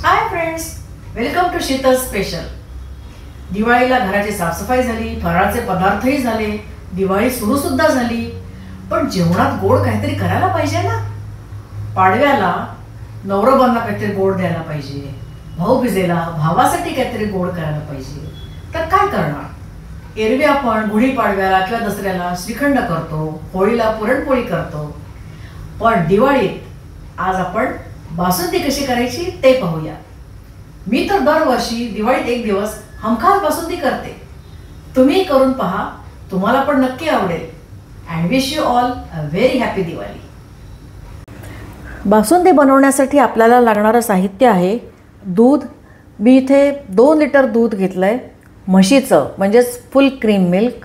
High friends, welcome to Sheetal special. दिवाळीला घराची साफसफाई झाली, फराळाचे पदार्थही झाले, दिवाळी सुरू सुद्धा झाली. पण जेवणात गोड काहीतरी करायला पाहिजे ना. पाडव्याला नवरोबांना काहीतरी गोड द्यायला पाहिजे, भाऊबीजेला भावासाठी काहीतरी गोड करायला पाहिजे. तर काय करणार? एरवी आपण गुढीपाडव्याला किंवा दसऱ्याला श्रीखंड करतो, होळीला पुरणपोळी करतो. पण दिवाळीत आज आपण बासुंदी कशी करायची ते पाहूया. मी तर दरवर्षी दिवाळीत एक दिवस हमखास बासुंदी करते. तुम्ही करून पहा, तुम्हाला पण नक्की आवडेल. And wish you all a very happy Diwali. Basundi बनवण्यासाठी आपल्याला लागणारं साहित्य आहे दूध. मी इथे 2 लिटर दूध घेतलं आहे, म्हशीचं म्हणजेच फुल क्रीम मिल्क.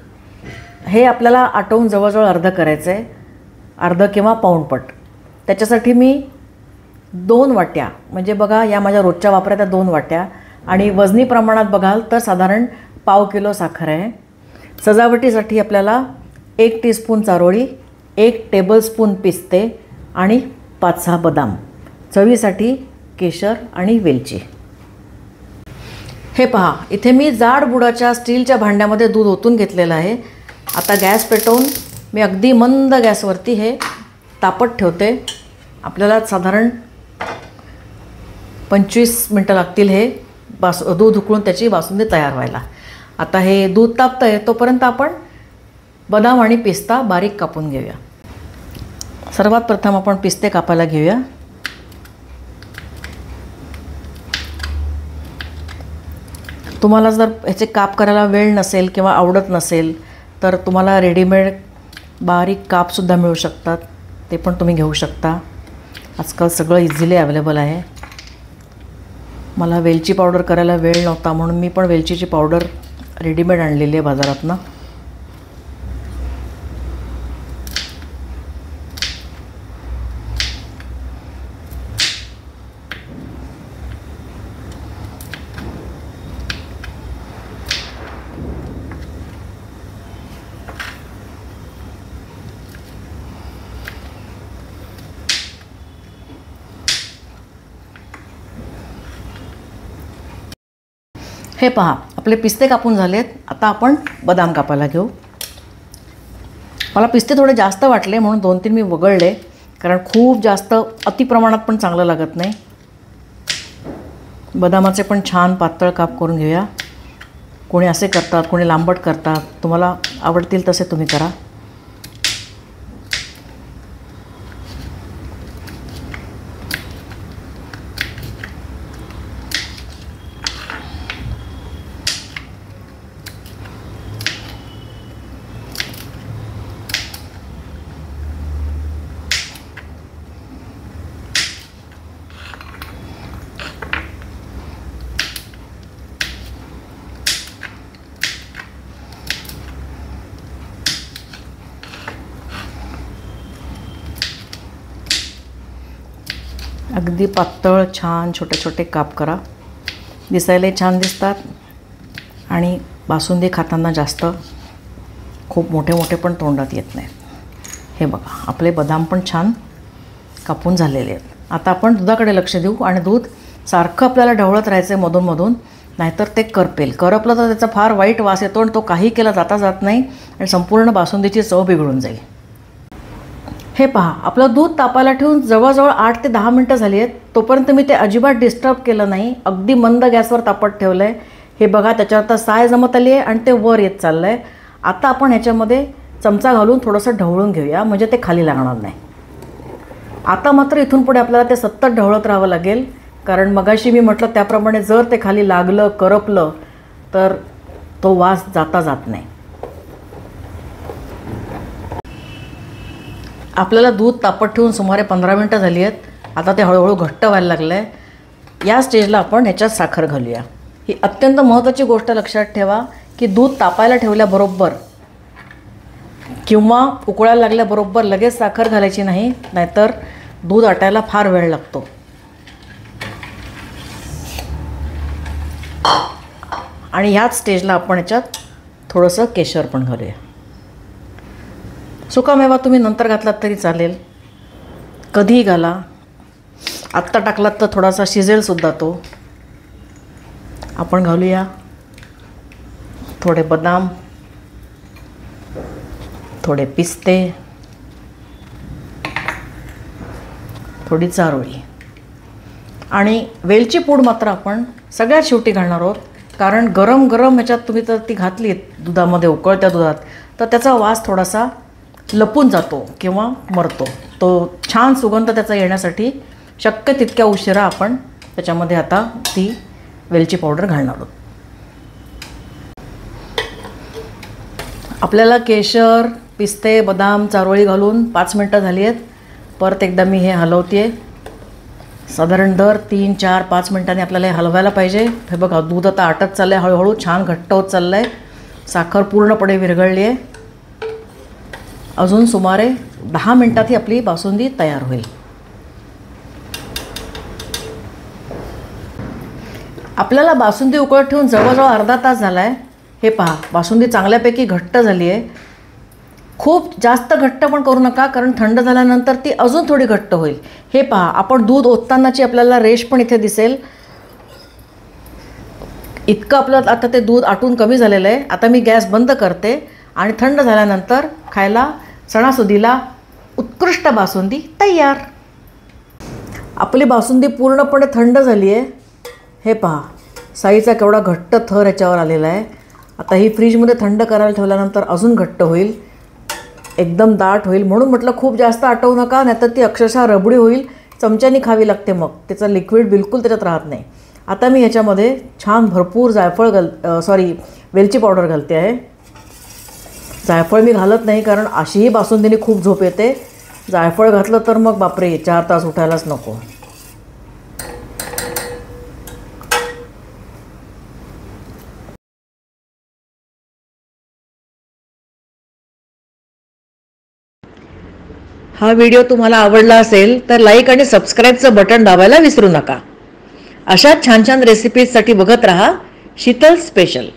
हे आपल्याला आटवून जवळजवळ अर्ध करायचं आहे, अर्ध किंवा पाऊणपट. त्याच्यासाठी मी 2 वाट्या, म्हणजे बघा या माझ्या रोजच्या वापरात 2 वाट्या, आणि वजनी प्रमाणात बघाल तर साधारण पाव किलो साखर आहे. सजावटीसाठी आपल्याला 1 टीस्पून चारोळी, 1 टेबलस्पून पिस्ते आणि 5-6 बदाम, चवीसाठी केशर आणि वेलची. हे पहा, इथे मी जाड बुडाच्या स्टीलच्या भांड्यामध्ये दूध ओतून घेतलेलं आहे. आता गॅस पेटवून मी अगदी मंद गॅसवरती हे तापत ठेवते. आपल्याला साधारण 25 मिनटं लागतील हे दूध उकळून त्याची बासुंदी तयार व्हायला. आता हे दूध तापतं आहे तोपर्यंत आपण बदाम आणि पिस्ता बारीक कापून घेऊया. सर्वात प्रथम आपण पिस्ते कापायला घेऊया. तुम्हाला जर ह्याचे काप करायला वेळ नसेल किंवा आवडत नसेल तर तुम्हाला रेडीमेड बारीक कापसुद्धा मिळू शकतात, ते पण तुम्ही घेऊ शकता. आजकाल सगळं इझिली अवेलेबल आहे. मला वेलची पावडर करायला वेळ नव्हता म्हणून मी पण वेलचीची पावडर रेडीमेड आणलेली आहे बाजारातनं. हे पहा, आपले पिस्ते कापून झालेत. आता आपण बदाम कापायला घेऊ. मला पिस्ते थोडे जास्त वाटले म्हणून 2-3 मी वगळले, कारण खूप जास्त अतिप्रमाणात पण चांगलं लागत नाही. बदामाचे पण छान पातळ काप करून घेऊया. कोणी असे करतात, कोणी लांबट करतात, तुम्हाला आवडतील तसे तुम्ही करा. अगदी पातळ छान छोटे छोटे काप करा. दिसायला छान दिसतात आणि बासुंदी खाताना जास्त खूप मोठे मोठे पण तोंडात येत नाहीत. हे बघा, आपले बदाम पण छान कापून झालेले आहेत. आता आपण दुधाकडे लक्ष देऊ. आणि दूध सारखं आपल्याला ढवळत राहायचं आहे मधून, नाहीतर ते करपेल. करपलं तर त्याचा फार वाईट वास येतो आणि तो काही केला जात नाही आणि संपूर्ण बासुंदीची चव बिघडून जाईल. हे पहा, आपलं दूध तापायला ठेवून जवळजवळ 8 ते 10 मिनटं झाली आहेत. तोपर्यंत मी ते अजिबात डिस्टर्ब केलं नाही, अगदी मंद गॅसवर तापत ठेवलं आहे. हे बघा, त्याच्यावर आता साय जमत आली आहे आणि ते वर येत चाललं आहे. आता आपण ह्याच्यामध्ये चमचा घालून थोडंसं ढवळून घेऊया, म्हणजे ते खाली लागणार नाही. आता मात्र इथून पुढे आपल्याला ते सतत ढवळत राहावं लागेल, कारण मगाशी मी म्हटलं त्याप्रमाणे जर ते खाली लागलं, करपलं तर तो वास जात नाही. आपल्याला दूध तापत ठेवून सुमारे 15 मिनटं झाली आहेत. आता ते हळूहळू घट्ट व्हायला लागलं आहे. या स्टेजला आपण ह्याच्यात साखर घालूया. ही अत्यंत महत्त्वाची गोष्ट लक्षात ठेवा की दूध तापायला ठेवल्याबरोबर किंवा उकळायला लागल्याबरोबर लगेच साखर घालायची नाही, नाहीतर दूध आटायला फार वेळ लागतो. आणि ह्याच स्टेजला आपण ह्याच्यात थोडंसं केशर पण घालूया. सुकामेवा तुम्ही नंतर घातलात तरी चालेल, कधीही घाला. आत्ता टाकलात तर थोडासा शिजेल सुद्धा तो. आपण घालूया थोडे बदाम, थोडे पिस्ते, थोडी चारोळी आणि वेलची पूड मात्र आपण सगळ्यात शेवटी घालणार आहोत. कारण गरम गरम ह्याच्यात तुम्ही तर ती घातलीत दुधामध्ये, उकळत्या दुधात, तर त्याचा वास थोडासा लपून जातो किंवा मरतो. तो छान सुगंध त्याचा येण्यासाठी शक्य तितक्या उशिरा आपण त्याच्यामध्ये आता ती वेलची पावडर घालणार आहोत. आपल्याला केशर, पिस्ते, बदाम, चारोळी घालून 5 मिनटं झाली आहेत. परत एकदा मी हे हलवते आहे. साधारण दर 3, 4, 5 मिनटांनी आपल्याला हे हलवायला पाहिजे. हे बघा दूध आता आटत चाललं आहे, हळूहळू छान घट्ट होत चाललं आहे. साखर पूर्णपणे विरघळली आहे. अजून सुमारे 10 मिनटात ही आपली बासुंदी तयार होईल. आपल्याला बासुंदी उकळत ठेवून जवळजवळ अर्धा तास झाला आहे. हे पहा, बासुंदी चांगल्यापैकी घट्ट झाली आहे. खूप जास्त घट्ट पण करू नका, कारण थंड झाल्यानंतर ती अजून थोडी घट्ट होईल. हे पहा, आपण दूध ओततानाची आपल्याला रेष पण इथे दिसेल. इतकं आपलं आता ते दूध आटून कमी झालेलं आहे. आता मी गॅस बंद करते आणि थंड झाल्यानंतर खायला सणासुदीला उत्कृष्ट बासुंदी तयार. आपली बासुंदी पूर्णपणे थंड झाली आहे. हे पहा, साईचा केवढा घट्ट थर याच्यावर आलेला आहे. आता ही फ्रीजमध्ये थंड करायला ठेवल्यानंतर अजून घट्ट होईल, एकदम दाट होईल. म्हणून म्हटलं खूप जास्त आटवू नका, नाहीतर ती अक्षरशः रबडी होईल. चमच्यानी खावी लागते, मग त्याचं लिक्विड बिलकुल त्याच्यात राहत नाही. आता मी ह्याच्यामध्ये छान भरपूर वेलची पावडर घालते आहे. जायफळ मी घालत नाही, कारण अशीही बासुंदीने खूप झोप येते. जायफळ घातलं तर मग बापरे 4 तास उठायलाच नको. हा व्हिडिओ तुम्हाला आवडला असेल तर लाईक आणि सबस्क्राईबचं बटन दाबायला विसरू नका. अशाच छान छान रेसिपीजसाठी बघत रहा शीतल स्पेशल.